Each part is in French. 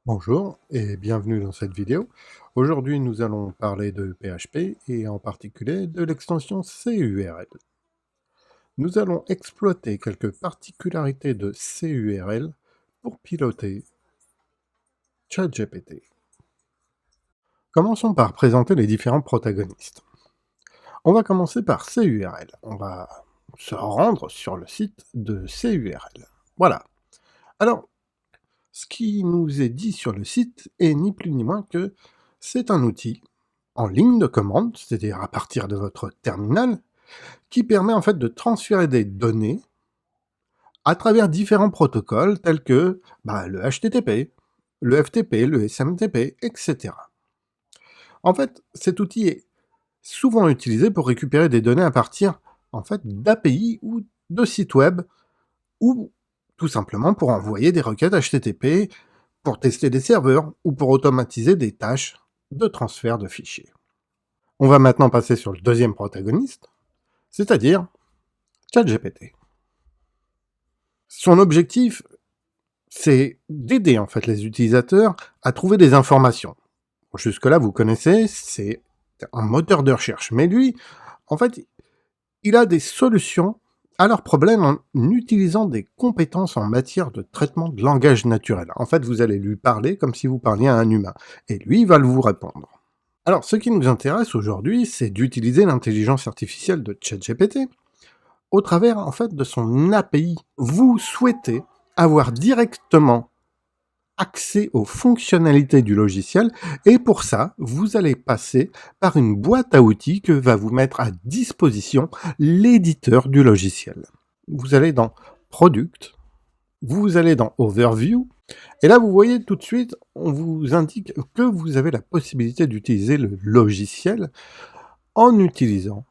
Bonjour et bienvenue dans cette vidéo. Aujourd'hui, nous allons parler de PHP et en particulier de l'extension CURL. Nous allons exploiter quelques particularités de CURL pour piloter ChatGPT. Commençons par présenter les différents protagonistes. On va commencer par CURL. On va se rendre sur le site de CURL. Voilà. Alors, ce qui nous est dit sur le site est ni plus ni moins que c'est un outil en ligne de commande, c'est-à-dire à partir de votre terminal, qui permet en fait de transférer des données à travers différents protocoles tels que le HTTP, le FTP, le SMTP, etc. En fait, cet outil est souvent utilisé pour récupérer des données à partir en fait d'API ou de sites web ou tout simplement pour envoyer des requêtes HTTP, pour tester des serveurs ou pour automatiser des tâches de transfert de fichiers. On va maintenant passer sur le deuxième protagoniste, c'est-à-dire ChatGPT. Son objectif, c'est d'aider en fait les utilisateurs à trouver des informations. Jusque-là, vous connaissez, c'est un moteur de recherche. Mais lui, en fait, il a des solutions à leurs problèmes en utilisant des compétences en matière de traitement de langage naturel. En fait, vous allez lui parler comme si vous parliez à un humain. Et lui, il va vous répondre. Alors, ce qui nous intéresse aujourd'hui, c'est d'utiliser l'intelligence artificielle de ChatGPT au travers, en fait, de son API. Vous souhaitez avoir directement accès aux fonctionnalités du logiciel, et pour ça, vous allez passer par une boîte à outils que va vous mettre à disposition l'éditeur du logiciel. Vous allez dans Product, vous allez dans Overview, et là, vous voyez tout de suite, on vous indique que vous avez la possibilité d'utiliser le logiciel en utilisant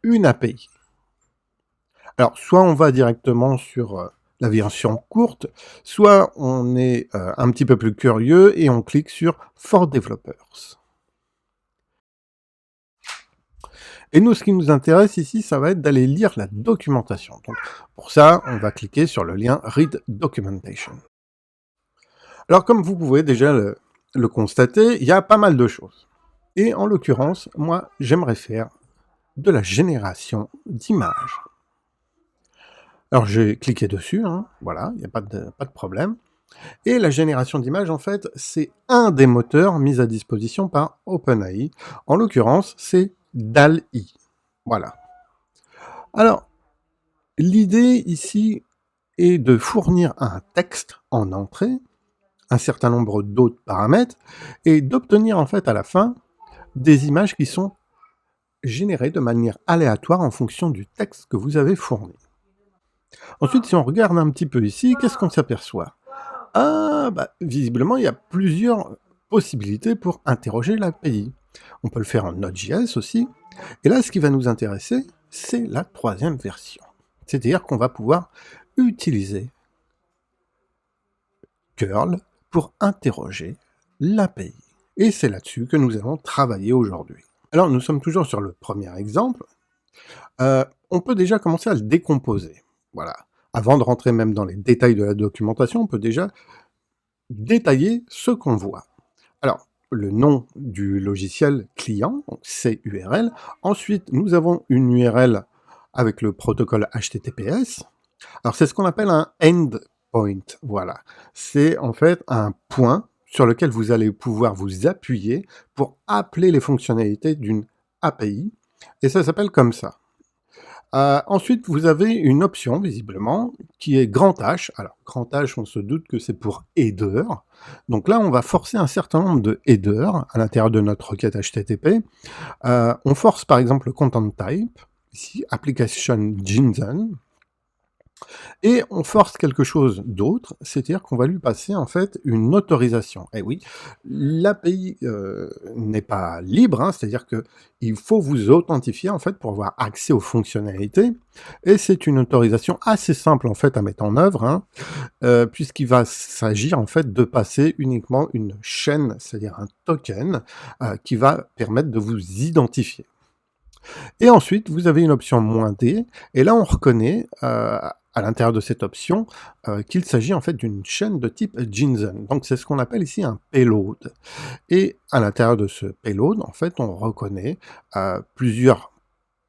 une API. Alors, soit on va directement sur la version courte, soit on est un petit peu plus curieux et on clique sur For Developers. Et nous, ce qui nous intéresse ici, ça va être d'aller lire la documentation. Donc, pour ça, on va cliquer sur le lien Read Documentation. Alors, comme vous pouvez déjà le constater, il y a pas mal de choses. Et en l'occurrence, moi, j'aimerais faire de la génération d'images. Alors, j'ai cliqué dessus, voilà, il n'y a pas de problème. Et la génération d'images, en fait, c'est un des moteurs mis à disposition par OpenAI. En l'occurrence, c'est DALL-E. Voilà. Alors, l'idée ici est de fournir un texte en entrée, un certain nombre d'autres paramètres, et d'obtenir en fait à la fin des images qui sont générées de manière aléatoire en fonction du texte que vous avez fourni. Ensuite, si on regarde un petit peu ici, qu'est-ce qu'on s'aperçoit ? Visiblement, il y a plusieurs possibilités pour interroger l'API. On peut le faire en Node.js aussi. Et là, ce qui va nous intéresser, c'est la troisième version. C'est-à-dire qu'on va pouvoir utiliser curl pour interroger l'API. Et c'est là-dessus que nous allons travailler aujourd'hui. Alors, nous sommes toujours sur le premier exemple. On peut déjà commencer à le décomposer. Voilà. Avant de rentrer même dans les détails de la documentation, on peut déjà détailler ce qu'on voit. Alors, le nom du logiciel client, donc c'est URL. Ensuite, nous avons une URL avec le protocole HTTPS. Alors, c'est ce qu'on appelle un endpoint. Voilà. C'est en fait un point sur lequel vous allez pouvoir vous appuyer pour appeler les fonctionnalités d'une API. Et ça s'appelle comme ça. Ensuite, vous avez une option, visiblement, qui est grand H. Alors, grand H, on se doute que c'est pour header. Donc là, on va forcer un certain nombre de headers à l'intérieur de notre requête HTTP. On force, par exemple, le content type, ici, application JSON. Et on force quelque chose d'autre, c'est-à-dire qu'on va lui passer en fait une autorisation. Et oui, l'API n'est pas libre, c'est-à-dire qu'il faut vous authentifier en fait pour avoir accès aux fonctionnalités. Et c'est une autorisation assez simple en fait à mettre en œuvre, puisqu'il va s'agir en fait de passer uniquement une chaîne, c'est-à-dire un token, qui va permettre de vous identifier. Et ensuite, vous avez une option "-d", et là, on reconnaît, à l'intérieur de cette option, qu'il s'agit en fait d'une chaîne de type JSON. Donc c'est ce qu'on appelle ici un payload. Et à l'intérieur de ce payload, en fait, on reconnaît, plusieurs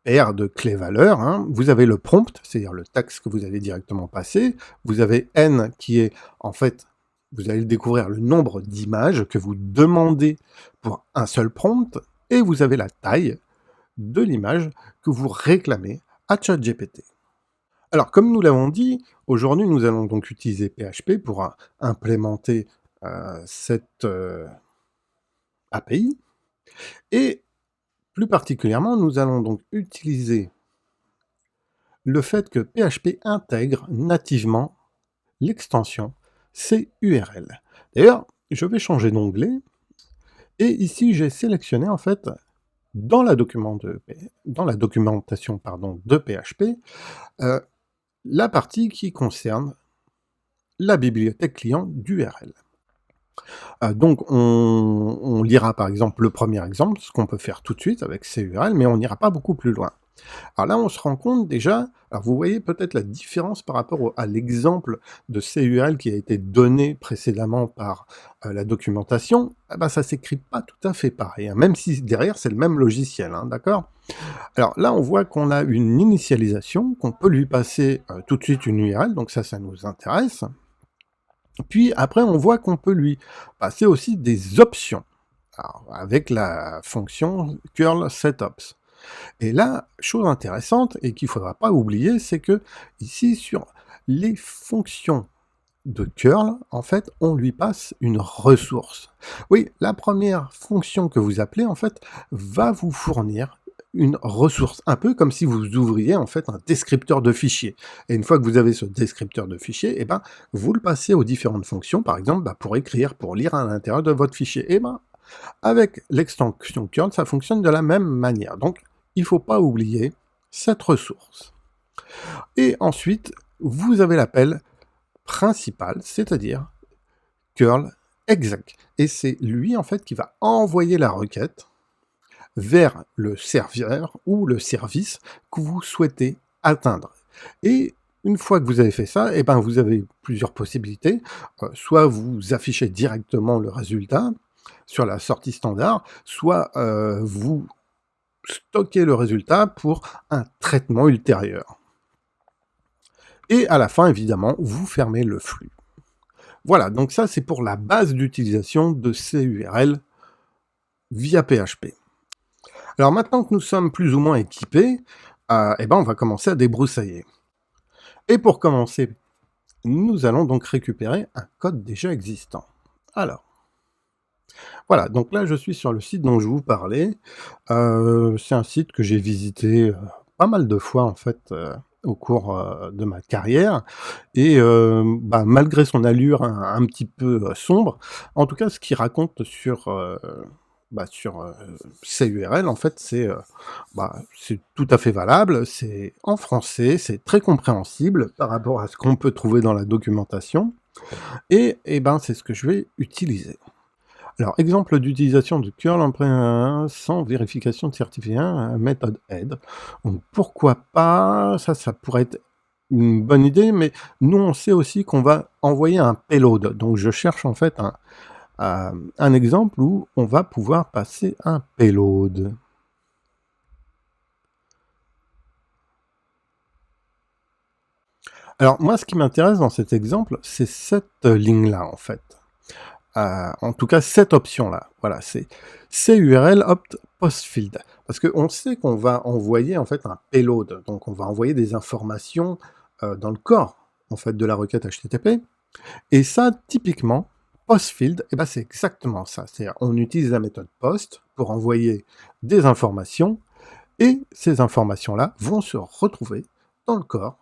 paires de clés-valeurs, hein. Vous avez le prompt, c'est-à-dire le texte que vous allez directement passer. Vous avez "n" qui est, en fait, vous allez découvrir le nombre d'images que vous demandez pour un seul prompt, et vous avez la taille de l'image que vous réclamez à ChatGPT. Alors, comme nous l'avons dit, aujourd'hui, nous allons donc utiliser PHP pour implémenter cette API, et plus particulièrement, nous allons donc utiliser le fait que PHP intègre nativement l'extension CURL. D'ailleurs, je vais changer d'onglet, et ici, j'ai sélectionné en fait dans la documentation de PHP, la partie qui concerne la bibliothèque client d'URL. Donc on lira par exemple le premier exemple, ce qu'on peut faire tout de suite avec CURL, mais on n'ira pas beaucoup plus loin. Alors là, on se rend compte déjà, alors vous voyez peut-être la différence par rapport à l'exemple de CURL qui a été donné précédemment par la documentation. Ah bah, ça s'écrit pas tout à fait pareil, hein, même si derrière c'est le même logiciel, hein, d'accord? Alors là, on voit qu'on a une initialisation, qu'on peut lui passer tout de suite une URL, donc ça nous intéresse. Puis après, on voit qu'on peut lui passer aussi des options, alors, avec la fonction curl setups. Et là, chose intéressante et qu'il ne faudra pas oublier, c'est que ici, sur les fonctions de curl, en fait, on lui passe une ressource. Oui, la première fonction que vous appelez, en fait, va vous fournir une ressource, un peu comme si vous ouvriez en fait un descripteur de fichier. Et une fois que vous avez ce descripteur de fichier, eh ben, vous le passez aux différentes fonctions, par exemple pour écrire, pour lire à l'intérieur de votre fichier. Et ben, avec l'extension curl, ça fonctionne de la même manière. Donc, il ne faut pas oublier cette ressource. Et ensuite, vous avez l'appel principal, c'est-à-dire curl exec. Et c'est lui, en fait, qui va envoyer la requête vers le serveur ou le service que vous souhaitez atteindre. Et une fois que vous avez fait ça, eh ben, vous avez plusieurs possibilités. Soit vous affichez directement le résultat sur la sortie standard, soit vous stockez le résultat pour un traitement ultérieur. Et à la fin, évidemment, vous fermez le flux. Voilà, donc ça c'est pour la base d'utilisation de CURL via PHP. Alors maintenant que nous sommes plus ou moins équipés, eh ben on va commencer à débroussailler. Et pour commencer, nous allons donc récupérer un code déjà existant. Alors, voilà, donc là je suis sur le site dont je vous parlais. C'est un site que j'ai visité pas mal de fois en fait au cours de ma carrière, et malgré son allure un petit peu sombre, en tout cas ce qu'il raconte sur CURL, en fait, c'est tout à fait valable, c'est en français, c'est très compréhensible par rapport à ce qu'on peut trouver dans la documentation, et c'est ce que je vais utiliser. Alors, exemple d'utilisation de curl sans vérification de certificat, méthode aide. Donc, pourquoi pas, ça pourrait être une bonne idée, mais nous, on sait aussi qu'on va envoyer un payload. Donc, je cherche en fait un exemple où on va pouvoir passer un payload. Alors moi, ce qui m'intéresse dans cet exemple, c'est cette ligne-là, en fait. En tout cas, cette option-là. Voilà, c'est CURL opt postfield. Parce qu'on sait qu'on va envoyer, en fait, un payload. Donc, on va envoyer des informations dans le corps, en fait, de la requête HTTP. Et ça, typiquement, postfield, c'est exactement ça. C'est-à-dire, on utilise la méthode post pour envoyer des informations, et ces informations-là vont se retrouver dans le corps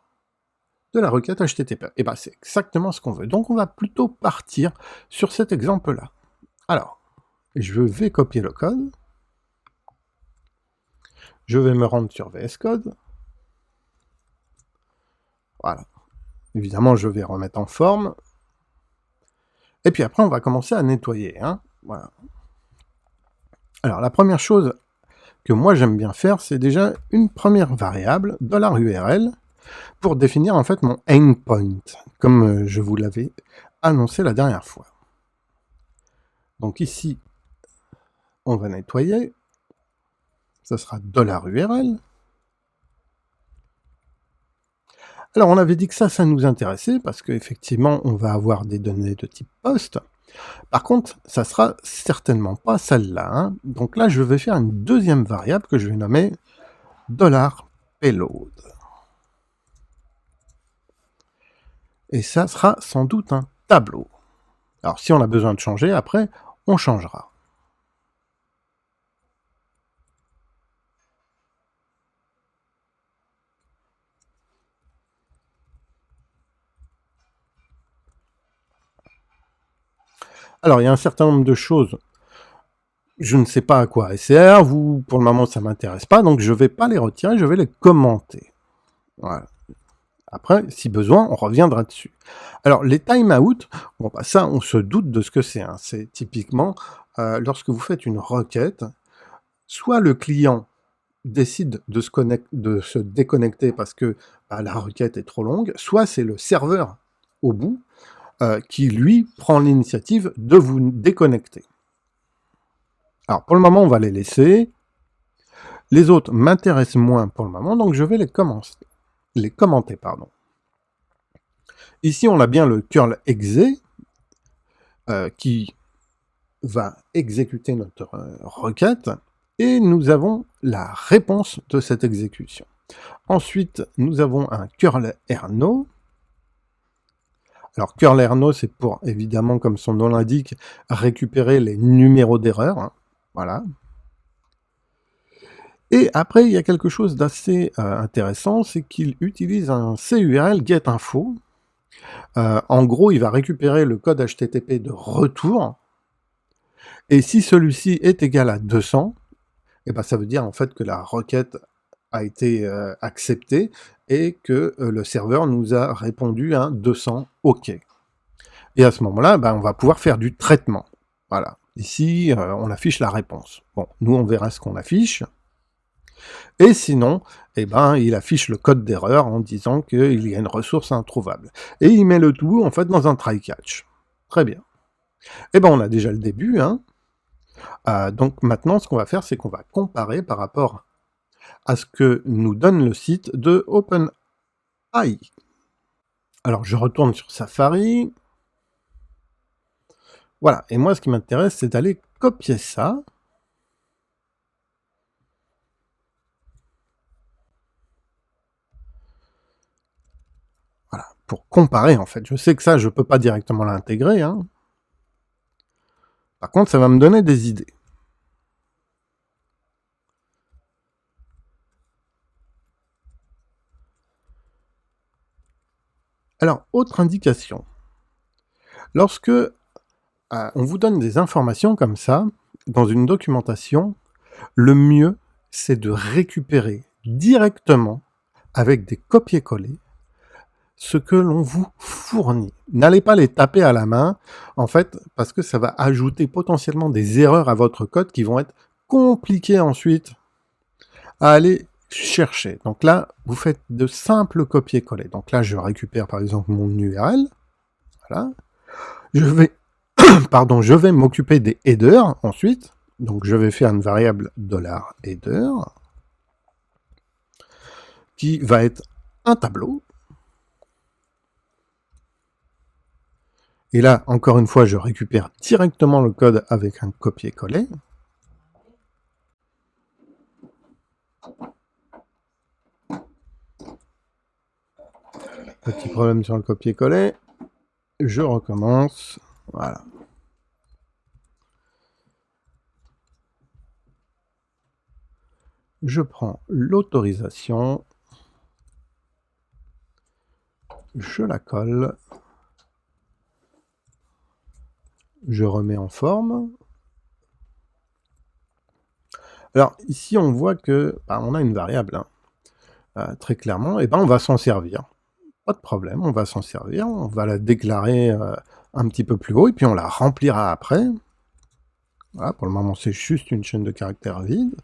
de la requête HTTP. C'est exactement ce qu'on veut. Donc, on va plutôt partir sur cet exemple-là. Alors, je vais copier le code. Je vais me rendre sur VS Code. Voilà. Évidemment, je vais remettre en forme. Et puis après, on va commencer à nettoyer. Hein. Voilà. Alors, la première chose que moi j'aime bien faire, c'est déjà une première variable, $URL, pour définir en fait mon endpoint, comme je vous l'avais annoncé la dernière fois. Donc ici, on va nettoyer, ça sera $URL. Alors on avait dit que ça nous intéressait, parce qu'effectivement on va avoir des données de type post. Par contre, ça sera certainement pas celle-là, hein. Donc là je vais faire une deuxième variable que je vais nommer $payload. Et ça sera sans doute un tableau. Alors si on a besoin de changer, après, on changera. Alors il y a un certain nombre de choses, je ne sais pas à quoi elles servent, ou pour le moment ça m'intéresse pas, donc je vais pas les retirer, je vais les commenter. Voilà. Après, si besoin, on reviendra dessus. Alors, les timeouts, bon, bah, ça, on se doute de ce que c'est, hein. C'est typiquement, lorsque vous faites une requête, soit le client décide de se déconnecter parce que bah, la requête est trop longue, soit c'est le serveur au bout qui, lui, prend l'initiative de vous déconnecter. Alors, pour le moment, on va les laisser. Les autres m'intéressent moins pour le moment, donc je vais les commenter. Ici, on a bien le curl exe qui va exécuter notre requête, et nous avons la réponse de cette exécution. Ensuite, nous avons un curl erno. Alors, curl erno, c'est pour, évidemment, comme son nom l'indique, récupérer les numéros d'erreur, hein. Voilà. Et après, il y a quelque chose d'assez intéressant, c'est qu'il utilise un CURL getInfo. En gros, il va récupérer le code HTTP de retour, et si celui-ci est égal à 200, et ben ça veut dire en fait que la requête a été acceptée et que le serveur nous a répondu un 200 OK. Et à ce moment-là, ben, on va pouvoir faire du traitement. Voilà. Ici, on affiche la réponse. Bon, nous, on verra ce qu'on affiche. Et sinon, eh ben, il affiche le code d'erreur en disant qu'il y a une ressource introuvable. Et il met le tout, en fait, dans un try-catch. Très bien. Eh ben, on a déjà le début, hein. Donc maintenant, ce qu'on va faire, c'est qu'on va comparer par rapport à ce que nous donne le site de OpenAI. Alors, je retourne sur Safari. Voilà, et moi, ce qui m'intéresse, c'est d'aller copier ça. Voilà, pour comparer, en fait. Je sais que ça, je ne peux pas directement l'intégrer, hein. Par contre, ça va me donner des idées. Alors, autre indication. Lorsque on vous donne des informations comme ça, dans une documentation, le mieux, c'est de récupérer directement, avec des copier-coller, ce que l'on vous fournit. N'allez pas les taper à la main, en fait, parce que ça va ajouter potentiellement des erreurs à votre code qui vont être compliquées ensuite à aller chercher. Donc là, vous faites de simples copier-coller. Donc là, je récupère par exemple mon URL. Voilà. Je vais m'occuper des headers ensuite. Donc je vais faire une variable $header qui va être un tableau. Et là, encore une fois, je récupère directement le code avec un copier-coller. Petit problème sur le copier-coller. Je recommence. Voilà. Je prends l'autorisation. Je la colle. Je remets en forme. Alors ici on voit que on a une variable, hein. Très clairement, et on va s'en servir. Pas de problème, on va s'en servir, on va la déclarer un petit peu plus haut, et puis on la remplira après. Voilà, pour le moment c'est juste une chaîne de caractères vide.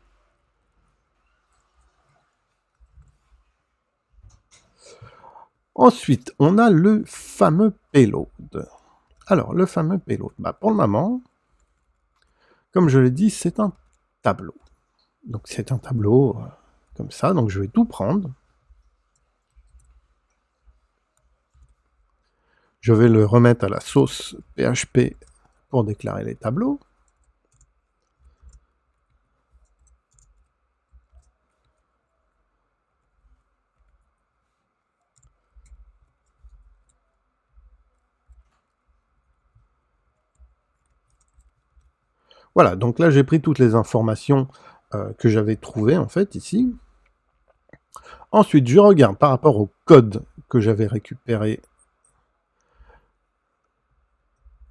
Ensuite, on a le fameux payload. Alors, le fameux payload, pour le moment, comme je l'ai dit, c'est un tableau. Donc c'est un tableau comme ça, donc je vais tout prendre. Je vais le remettre à la sauce PHP pour déclarer les tableaux. Voilà, donc là j'ai pris toutes les informations que j'avais trouvées en fait ici. Ensuite, je regarde par rapport au code que j'avais récupéré.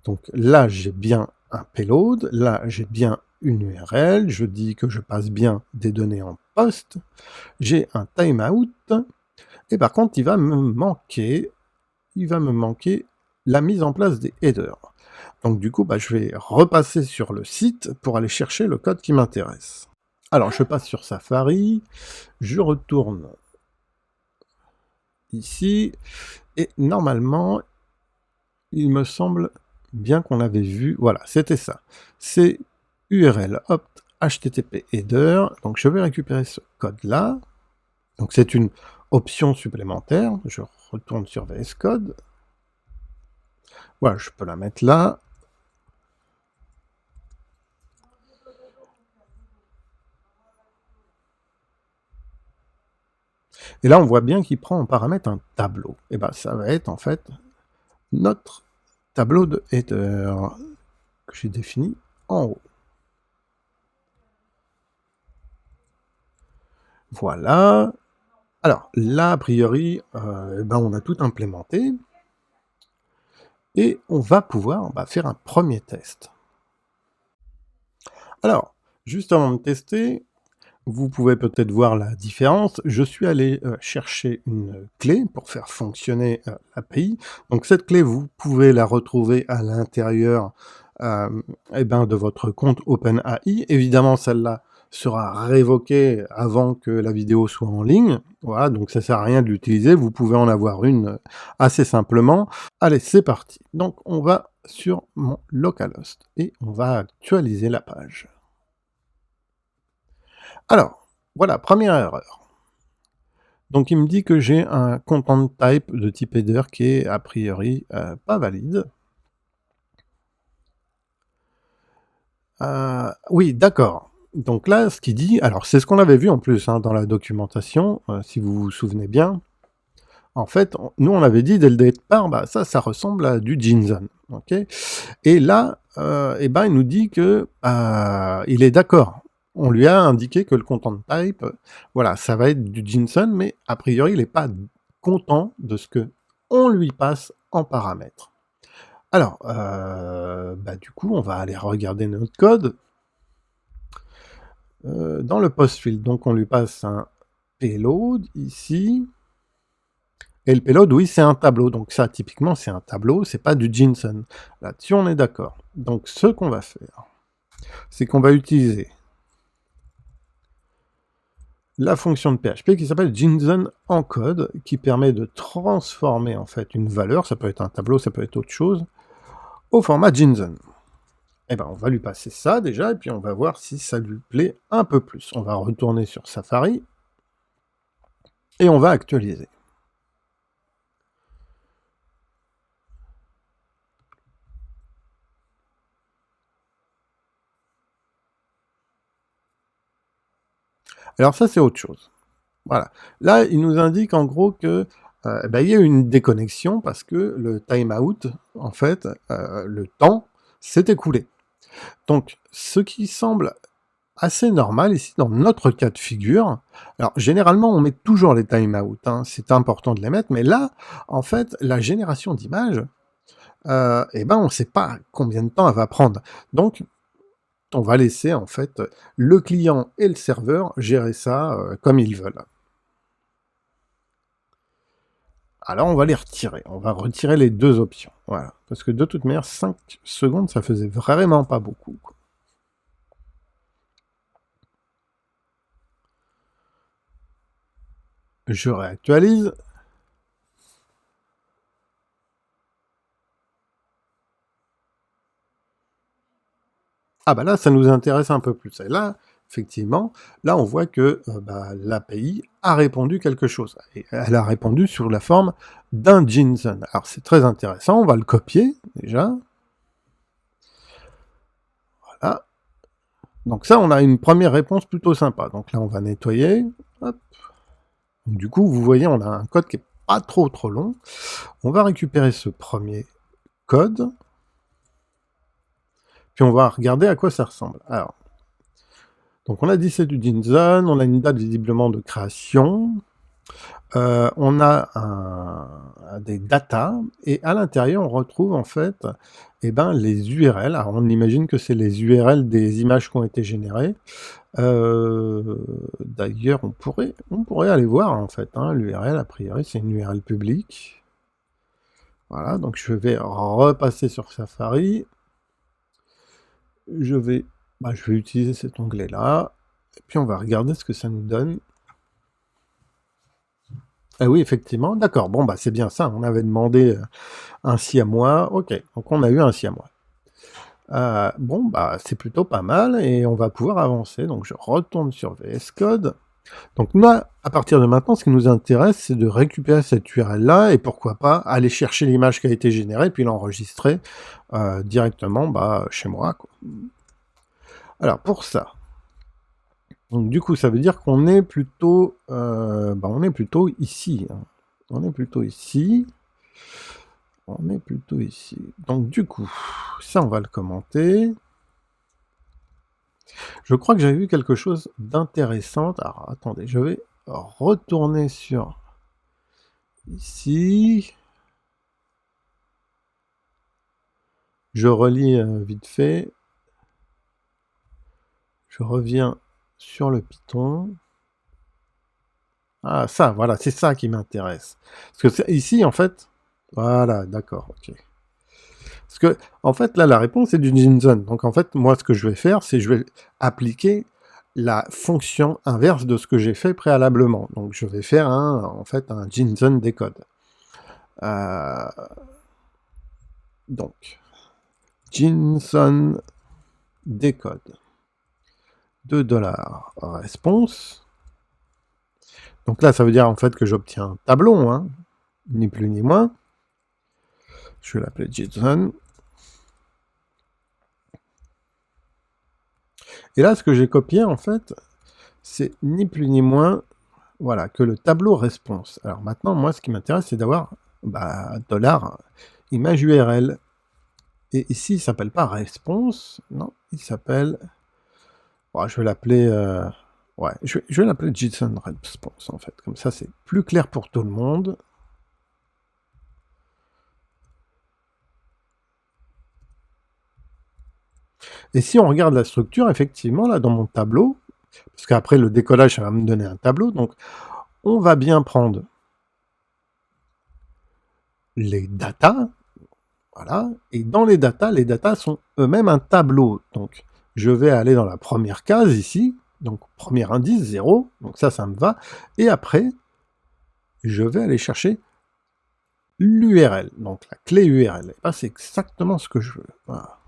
Donc là, j'ai bien un payload, là j'ai bien une URL, je dis que je passe bien des données en post, j'ai un timeout, et par contre il va me manquer la mise en place des headers. Donc du coup, je vais repasser sur le site pour aller chercher le code qui m'intéresse. Alors je passe sur Safari, je retourne ici, et normalement, il me semble bien qu'on l'avait vu, voilà, c'était ça. C'est URL opt HTTP header, donc je vais récupérer ce code-là. Donc c'est une option supplémentaire, je retourne sur VS Code. Voilà, je peux la mettre là. Et là, on voit bien qu'il prend en paramètre un tableau. Et ça va être en fait notre tableau de header que j'ai défini en haut. Voilà. Alors là, a priori, on a tout implémenté. Et on va pouvoir faire un premier test. Alors, juste avant de tester, vous pouvez peut-être voir la différence. Je suis allé chercher une clé pour faire fonctionner l'API. Donc cette clé, vous pouvez la retrouver à l'intérieur de votre compte OpenAI. Évidemment, celle-là sera révoquée avant que la vidéo soit en ligne. Voilà, donc ça sert à rien de l'utiliser. Vous pouvez en avoir une assez simplement. Allez, c'est parti. Donc on va sur mon localhost et on va actualiser la page. Alors, voilà, première erreur. Donc il me dit que j'ai un content type de type header qui est a priori pas valide. Oui, d'accord. Donc là, ce qu'il dit, alors c'est ce qu'on avait vu en plus dans la documentation, si vous vous souvenez bien. En fait, nous on avait dit dès le départ, ça ressemble à du JSON, ok. Et là, il nous dit que il est d'accord. On lui a indiqué que le content type, voilà, ça va être du JSON, mais a priori, il n'est pas content de ce que on lui passe en paramètres. Alors, du coup, on va aller regarder notre code. Dans le post field, donc on lui passe un payload ici. Et le payload, oui, c'est un tableau. Donc ça, typiquement, c'est un tableau, c'est pas du JSON. Là-dessus, on est d'accord. Donc ce qu'on va faire, c'est qu'on va utiliser la fonction de PHP qui s'appelle JSON-encode, qui permet de transformer en fait une valeur, ça peut être un tableau, ça peut être autre chose, au format JSON. On va lui passer ça déjà, et puis on va voir si ça lui plaît un peu plus. On va retourner sur Safari, et on va actualiser. Alors ça, c'est autre chose. Voilà. Là, il nous indique en gros que il y a une déconnexion parce que le timeout, en fait, le temps s'est écoulé. Donc, ce qui semble assez normal ici dans notre cas de figure. Alors, généralement, on met toujours les timeouts, c'est important de les mettre, mais là, en fait, la génération d'images, on ne sait pas combien de temps elle va prendre. Donc, on va laisser, en fait, le client et le serveur gérer ça comme ils veulent. Alors on va les retirer, on va retirer les deux options, voilà. Parce que de toute manière, 5 secondes, ça faisait vraiment pas beaucoup, quoi. Je réactualise. Ah bah là, ça nous intéresse un peu plus. Et là, effectivement, là, on voit que l'API a répondu quelque chose. Et elle a répondu sous la forme d'un JSON. Alors c'est très intéressant, on va le copier déjà. Voilà. Donc ça, on a une première réponse plutôt sympa. Donc là, on va nettoyer. Hop. Donc, du coup, vous voyez, on a un code qui est pas trop long. On va récupérer ce premier code. Puis on va regarder à quoi ça ressemble. Alors, donc on a dit c'est du JSON, on a une date visiblement de création, on a des datas, et à l'intérieur on retrouve en fait les URL. Alors on imagine que c'est les URL des images qui ont été générées. D'ailleurs on pourrait aller voir en fait, hein, l'URL a priori c'est une URL publique. Voilà, donc je vais repasser sur Safari. Je vais utiliser cet onglet-là, et puis on va regarder ce que ça nous donne. Ah oui, effectivement, d'accord, bon c'est bien ça, on avait demandé un siamois, ok, donc on a eu un siamois. C'est plutôt pas mal, et on va pouvoir avancer, donc je retourne sur VS Code. Donc là, à partir de maintenant, ce qui nous intéresse, c'est de récupérer cette URL-là, et pourquoi pas aller chercher l'image qui a été générée, puis l'enregistrer directement chez moi, quoi. Alors pour ça, donc du coup ça veut dire qu'on est plutôt ici, hein. On est plutôt ici. Donc du coup, ça on va le commenter. Je crois que j'avais vu quelque chose d'intéressant. Alors attendez, je vais retourner sur ici. Je relis vite fait. Je reviens sur le Python. Ah ça, voilà, c'est ça qui m'intéresse. Parce que ici, en fait, voilà, d'accord, ok. Parce que, en fait, là, la réponse est du JSON. Donc, en fait, moi, ce que je vais faire, c'est je vais appliquer la fonction inverse de ce que j'ai fait préalablement. Donc, je vais faire un JSON décode. Donc, JSON décode $, response. Donc là, ça veut dire en fait que j'obtiens un tableau, hein, ni plus ni moins. Je vais l'appeler JSON. Et là, ce que j'ai copié, en fait, c'est ni plus ni moins, voilà, que le tableau response. Alors maintenant, moi, ce qui m'intéresse, c'est d'avoir $image URL. Et ici, il s'appelle pas response, non, il s'appelle... je vais l'appeler... je vais l'appeler JSON response, en fait. Comme ça, c'est plus clair pour tout le monde. Et si on regarde la structure, effectivement, là, dans mon tableau, parce qu'après, le décollage, ça va me donner un tableau, donc on va bien prendre les datas, voilà, et dans les datas sont eux-mêmes un tableau. Donc, je vais aller dans la première case, ici, donc premier indice, 0, donc ça me va, et après, je vais aller chercher l'URL, donc la clé URL. Et c'est exactement ce que je veux. Voilà.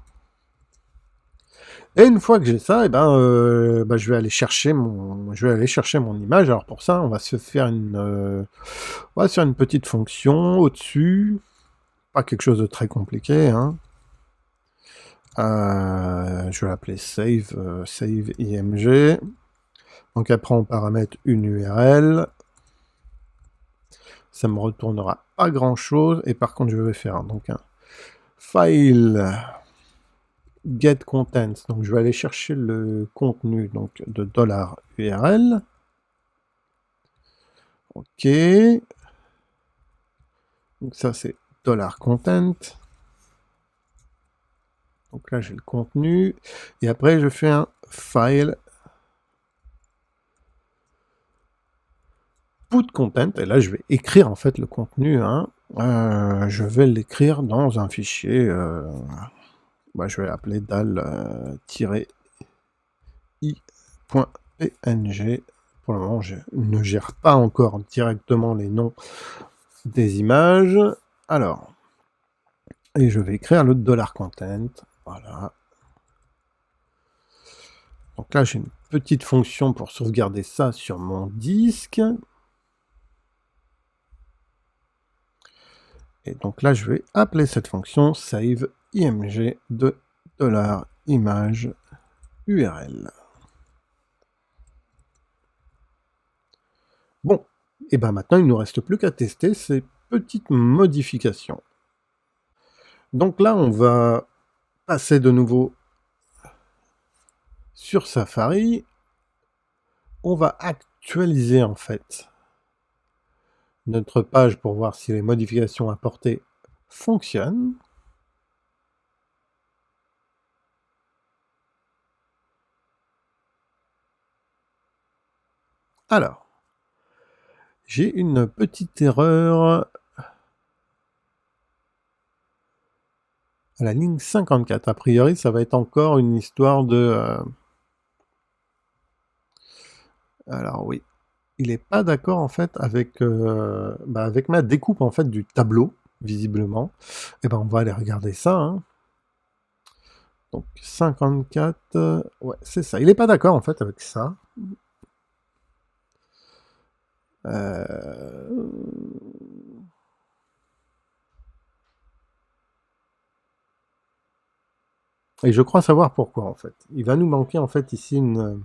Et une fois que j'ai ça, je vais aller chercher mon image. Alors pour ça, on va se faire une petite fonction au-dessus, pas quelque chose de très compliqué, hein. Je vais l'appeler save img. Donc après on paramètre une URL. Ça me retournera pas grand chose, et par contre je vais faire donc un file get contents, donc je vais aller chercher le contenu donc de $URL. Ok. Donc ça c'est $content. Donc là j'ai le contenu, et après je fais un file put content, et là je vais écrire en fait le contenu, hein. Je vais l'écrire dans un fichier, je vais l'appeler dal-i.png. Pour le moment, je ne gère pas encore directement les noms des images. Alors, et je vais écrire le $content, voilà. Donc là, j'ai une petite fonction pour sauvegarder ça sur mon disque. Et donc là, je vais appeler cette fonction save img de $image URL. Bon, et ben maintenant, il ne nous reste plus qu'à tester ces petites modifications. Donc là, on va passer de nouveau sur Safari. On va actualiser en fait notre page pour voir si les modifications apportées fonctionnent. Alors, j'ai une petite erreur à la ligne 54. A priori, ça va être encore une histoire de... Alors oui, il n'est pas d'accord en fait avec, avec ma découpe en fait du tableau, visiblement. Et ben on va aller regarder ça. Hein. Donc 54, ouais c'est ça. Il n'est pas d'accord en fait avec ça. Et je crois savoir pourquoi en fait. Il va nous manquer en fait ici une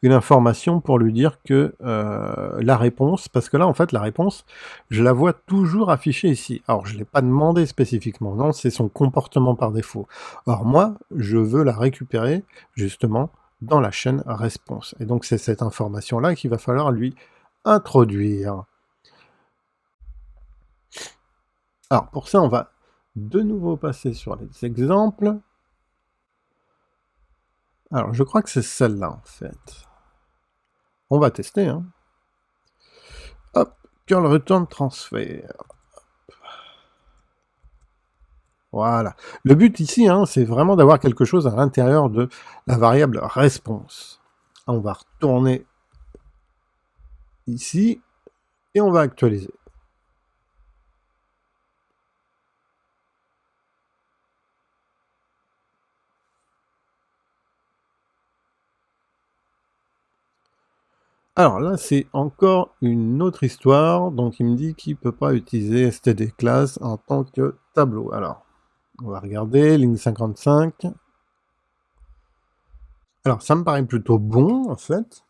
information pour lui dire que la réponse, parce que là en fait la réponse, je la vois toujours affichée ici. Alors je ne l'ai pas demandé spécifiquement, non, c'est son comportement par défaut. Or moi, je veux la récupérer justement dans la chaîne réponse. Et donc c'est cette information-là qu'il va falloir lui introduire. Alors pour ça, on va de nouveau passer sur les exemples. Alors je crois que c'est celle-là en fait. On va tester. Hein. Hop, curl return transfer. Voilà. Le but ici, hein, c'est vraiment d'avoir quelque chose à l'intérieur de la variable response. On va retourner ici et on va actualiser. Alors là, c'est encore une autre histoire. Donc il me dit qu'il ne peut pas utiliser std class en tant que tableau. Alors, on va regarder, ligne 55. Alors ça me paraît plutôt bon en fait,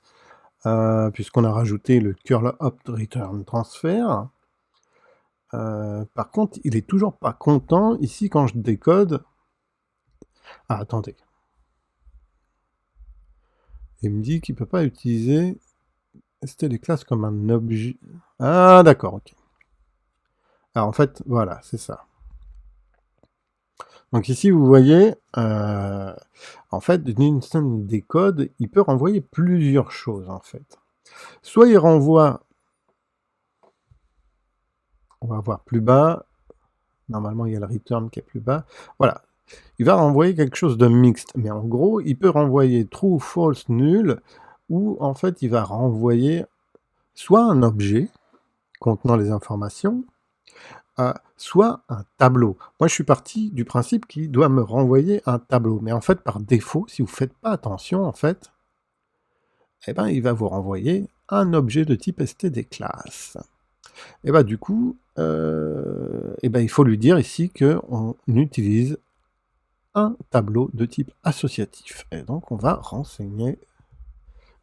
puisqu'on a rajouté le curl opt return transfer. Par contre, il est toujours pas content ici quand je décode. Ah, attendez. Il me dit qu'il peut pas utiliser std class comme un objet. Ah, d'accord, ok. Alors en fait, voilà, c'est ça. Donc ici, vous voyez, en fait, d'une scène des codes, il peut renvoyer plusieurs choses, en fait. Soit il renvoie, on va voir plus bas, normalement il y a le return qui est plus bas, voilà, il va renvoyer quelque chose de mixte, mais en gros, il peut renvoyer true, false, nul, ou en fait, il va renvoyer soit un objet contenant les informations, soit un tableau. Moi, je suis parti du principe qu'il doit me renvoyer un tableau. Mais en fait, par défaut, si vous ne faites pas attention, en fait, eh ben, il va vous renvoyer un objet de type stdclass. Et ben, du coup, il faut lui dire ici qu'on utilise un tableau de type associatif. Et donc, on va renseigner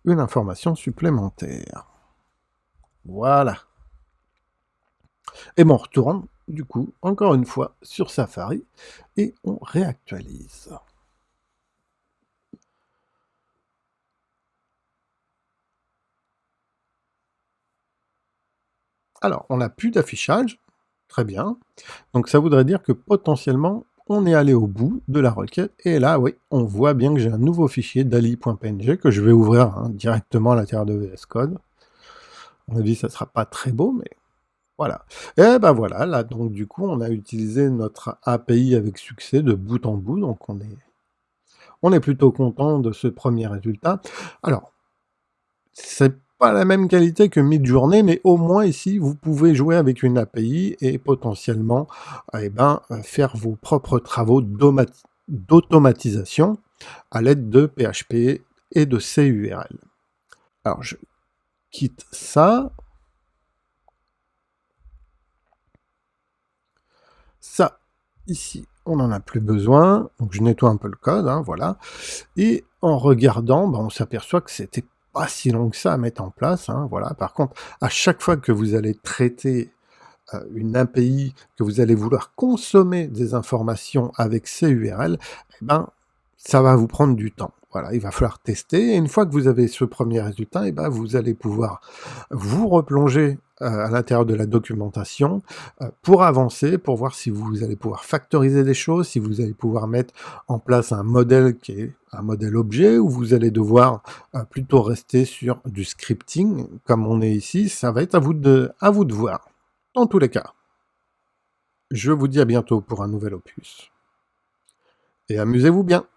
une information supplémentaire. Voilà. Et on retourne, du coup, encore une fois, sur Safari, et on réactualise. Alors, on n'a plus d'affichage, très bien. Donc ça voudrait dire que potentiellement, on est allé au bout de la requête, et là, oui, on voit bien que j'ai un nouveau fichier dali.png que je vais ouvrir directement à l'intérieur de VS Code. À mon avis, ça ne sera pas très beau, mais voilà. Et ben voilà, là, donc du coup, on a utilisé notre API avec succès de bout en bout, donc on est plutôt content de ce premier résultat. Alors, c'est pas la même qualité que Midjourney, mais au moins ici, vous pouvez jouer avec une API et potentiellement faire vos propres travaux d'automatisation. à l'aide de PHP et de CURL. Alors je quitte ça. Ça, ici, on n'en a plus besoin, donc je nettoie un peu le code, hein, voilà. Et en regardant, on s'aperçoit que c'était pas si long que ça à mettre en place, hein, voilà. Par contre, à chaque fois que vous allez traiter une API, que vous allez vouloir consommer des informations avec ces URL, eh ben, ça va vous prendre du temps. Voilà, il va falloir tester, et une fois que vous avez ce premier résultat, eh ben, vous allez pouvoir vous replonger à l'intérieur de la documentation pour avancer, pour voir si vous allez pouvoir factoriser des choses, si vous allez pouvoir mettre en place un modèle qui est un modèle objet, ou vous allez devoir plutôt rester sur du scripting, comme on est ici. Ça va être à vous de voir. Dans tous les cas, je vous dis à bientôt pour un nouvel opus. Et amusez-vous bien!